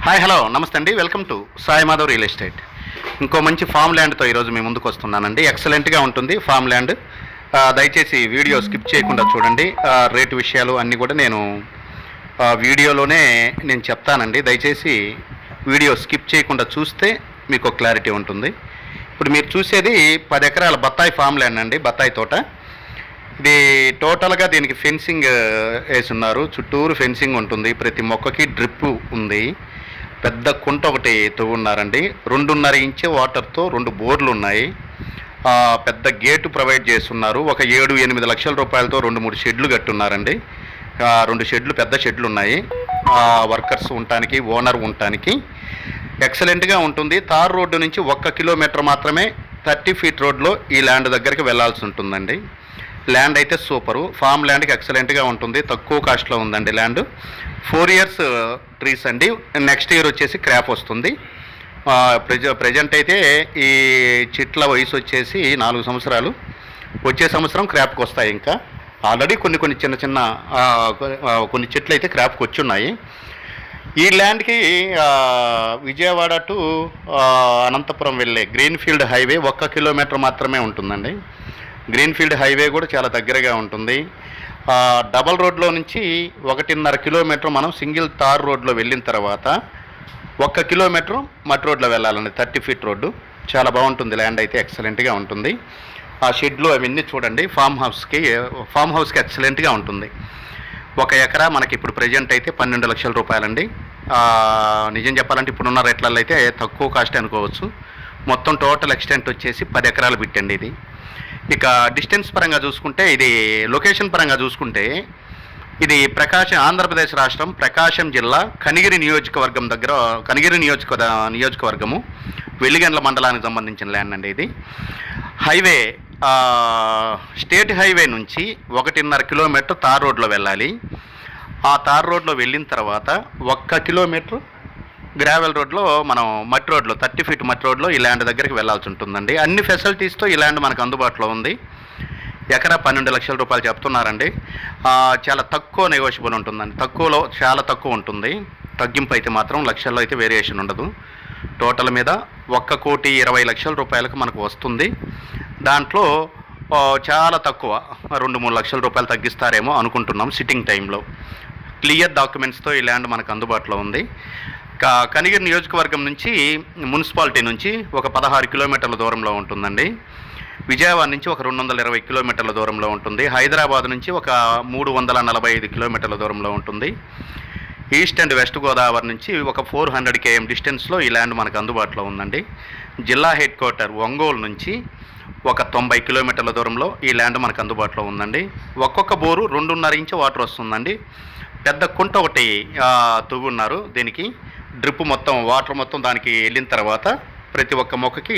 Hi hello నమస్తే అండి, welcome to Sai Madhav real estate. ఇంకో మంచి ఫామ్ ల్యాండ్తో ఈరోజు మీ ముందుకు వస్తున్నానండి. ఎక్సలెంట్గా ఉంటుంది ఫామ్ ల్యాండ్. దయచేసి వీడియో స్కిప్ చేయకుండా చూడండి. రేటు విషయాలు అన్నీ కూడా నేను వీడియోలోనే చెప్తానండి. దయచేసి వీడియో స్కిప్ చేయకుండా చూస్తే మీకు క్లారిటీ ఉంటుంది. ఇప్పుడు మీరు చూసేది 10 ఎకరాల బత్తాయి ఫామ్ ల్యాండ్ అండి, బత్తాయి తోట. ఇది టోటల్గా దీనికి ఫెన్సింగ్ వేసున్నారు, చుట్టూరు ఫెన్సింగ్ ఉంటుంది, ప్రతి మొక్కకి డ్రిప్ ఉంది, పెద్ద కుంట ఒకటి తవ్వున్నారండి, 2.5 ఇంచ్ వాటర్తో 2 బోర్లు ఉన్నాయి, పెద్ద గేటు ప్రొవైడ్ చేస్తున్నారు. ఒక 7-8 లక్షల రూపాయలతో 2-3 షెడ్లు కట్టున్నారండి. 2 షెడ్లు పెద్ద షెడ్లు ఉన్నాయి, వర్కర్స్ ఉండటానికి, ఓనర్ ఉండటానికి ఎక్సలెంట్గా ఉంటుంది. తార్ రోడ్డు నుంచి 1 కిలోమీటర్ మాత్రమే 30 ఫీట్ రోడ్లో ఈ ల్యాండ్ దగ్గరికి వెళ్ళాల్సి ఉంటుందండి. ల్యాండ్ అయితే సూపరు, ఫామ్ ల్యాండ్కి ఎక్సలెంట్గా ఉంటుంది, తక్కువ కాస్ట్లో ఉందండి ల్యాండ్. 4 ఇయర్స్ ట్రీస్ అండి, నెక్స్ట్ ఇయర్ వచ్చేసి క్రాప్ వస్తుంది. ప్రజెంట్ అయితే ఈ చెట్ల వయసు వచ్చేసి 4 సంవత్సరాలు, వచ్చే సంవత్సరం క్రాప్కి వస్తాయి. ఇంకా ఆల్రెడీ కొన్ని చిన్న కొన్ని చెట్లు అయితే క్రాప్కి వచ్చి ఉన్నాయి. ఈ ల్యాండ్కి విజయవాడ టు అనంతపురం వెళ్ళే గ్రీన్ఫీల్డ్ హైవే 1 కిలోమీటర్ మాత్రమే ఉంటుందండి. గ్రీన్ఫీల్డ్ హైవే కూడా చాలా దగ్గరగా ఉంటుంది. డబల్ రోడ్లో నుంచి 1.5 కిలోమీటర్ మనం సింగిల్ తార్ రోడ్లో వెళ్ళిన తర్వాత 1 కిలోమీటర్ మట్టి రోడ్లో వెళ్ళాలండి, 30 ఫీట్ రోడ్డు. చాలా బాగుంటుంది ల్యాండ్ అయితే, ఎక్సలెంట్గా ఉంటుంది. ఆ షెడ్లు అవన్నీ చూడండి. ఫామ్ హౌస్కి ఎక్సలెంట్గా ఉంటుంది. 1 ఎకరా మనకి ఇప్పుడు ప్రజెంట్ అయితే 12 లక్షల రూపాయలండి. నిజం చెప్పాలంటే ఇప్పుడున్న రేట్లలో అయితే తక్కువ కాస్ట్ అనుకోవచ్చు. మొత్తం టోటల్ ఎక్స్టెంట్ వచ్చేసి 10 ఎకరాలు పెట్టండి ఇది. ఇక డిస్టెన్స్ పరంగా చూసుకుంటే, ఇది లొకేషన్ పరంగా చూసుకుంటే, ఇది ఆంధ్రప్రదేశ్ రాష్ట్రం ప్రకాశం జిల్లా కనిగిరి నియోజకవర్గం దగ్గర, కనిగిరి నియోజకవర్గము వెలిగండ్ల మండలానికి సంబంధించిన ల్యాండ్ అండి ఇది. హైవే స్టేట్ హైవే నుంచి 1.5 కిలోమీటర్ తార్ రోడ్లో వెళ్ళాలి. ఆ తార్ రోడ్లో వెళ్ళిన తర్వాత 1 కిలోమీటర్ గ్రావెల్ రోడ్లో మనం మట్టి రోడ్లో 30 ఫీట్ మట్టి రోడ్లో ఈ ల్యాండ్ దగ్గరికి వెళ్ళాల్సి ఉంటుందండి. అన్ని ఫెసిలిటీస్తో ఈ ల్యాండ్ మనకు అందుబాటులో ఉంది. ఎకరా 12 లక్షల రూపాయలు చెప్తున్నారండి. చాలా తక్కువ నెగోషియబుల్ ఉంటుందండి, తక్కువలో చాలా తక్కువ ఉంటుంది. తగ్గింపు అయితే మాత్రం లక్షల్లో అయితే వేరియేషన్ ఉండదు. టోటల్ మీద 1,20,00,000 రూపాయలకు మనకు వస్తుంది. దాంట్లో చాలా తక్కువ 2-3 లక్షల రూపాయలు తగ్గిస్తారేమో అనుకుంటున్నాం సిట్టింగ్ టైంలో. క్లియర్ డాక్యుమెంట్స్తో ఈ ల్యాండ్ మనకు అందుబాటులో ఉంది. కనిగిరి నియోజకవర్గం నుంచి, మున్సిపాలిటీ నుంచి ఒక 16 కిలోమీటర్ల దూరంలో ఉంటుందండి. విజయవాడ నుంచి ఒక 220 కిలోమీటర్ల దూరంలో ఉంటుంది. హైదరాబాద్ నుంచి ఒక 345 కిలోమీటర్ల దూరంలో ఉంటుంది. ఈస్ట్ అండ్ వెస్ట్ గోదావరి నుంచి ఒక 400 km డిస్టెన్స్లో ఈ ల్యాండ్ మనకు అందుబాటులో ఉందండి. జిల్లా హెడ్ క్వార్టర్ ఒంగోలు నుంచి ఒక 90 కిలోమీటర్ల దూరంలో ఈ ల్యాండ్ మనకు అందుబాటులో ఉందండి. ఒక్కొక్క బోరు 2.5 ఇంచ్ వాటర్ వస్తుందండి. పెద్ద కుంట ఒకటి తవ్వున్నారు. దీనికి డ్రిప్ మొత్తం, వాటర్ మొత్తం దానికి వెళ్ళిన తర్వాత ప్రతి ఒక్క మొక్కకి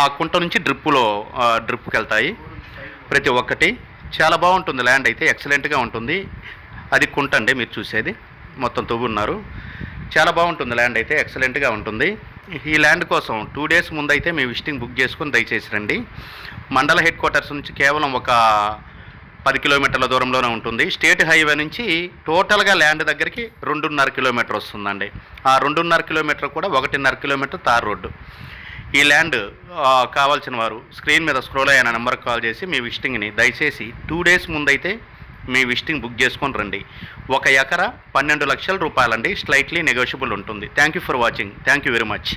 ఆ కుంట నుంచి డ్రిప్కి వెళ్తాయి ప్రతి ఒక్కటి. చాలా బాగుంటుంది ల్యాండ్ అయితే, ఎక్సలెంట్గా ఉంటుంది. అది కుంట అండి మీరు చూసేది, మొత్తం తవ్వున్నారు. చాలా బాగుంటుంది ల్యాండ్ అయితే, ఎక్సలెంట్గా ఉంటుంది. ఈ ల్యాండ్ కోసం 2 డేస్ ముందైతే మీ విజిటింగ్ బుక్ చేసుకొని దయచేసి రండి. మండల హెడ్ క్వార్టర్స్ నుంచి కేవలం ఒక 10 కిలోమీటర్ల దూరంలోనే ఉంటుంది. స్టేట్ హైవే నుంచి టోటల్గా ల్యాండ్ దగ్గరికి 2.5 కిలోమీటర్ వస్తుందండి. ఆ 2.5 కిలోమీటర్ కూడా 1.5 కిలోమీటర్ తార్ రోడ్డు. ఈ ల్యాండ్ కావాల్సిన వారు స్క్రీన్ మీద స్క్రోల్ అయిన నెంబర్కి కాల్ చేసి మీ విజిటింగ్ని దయచేసి 2 డేస్ ముందైతే మీ విజిటింగ్ బుక్ చేసుకొని రండి. 1 ఎకరా 12 లక్షల రూపాయలండి, స్లైట్లీ నెగోషియబుల్ ఉంటుంది. Thank you for watching. Thank you very much.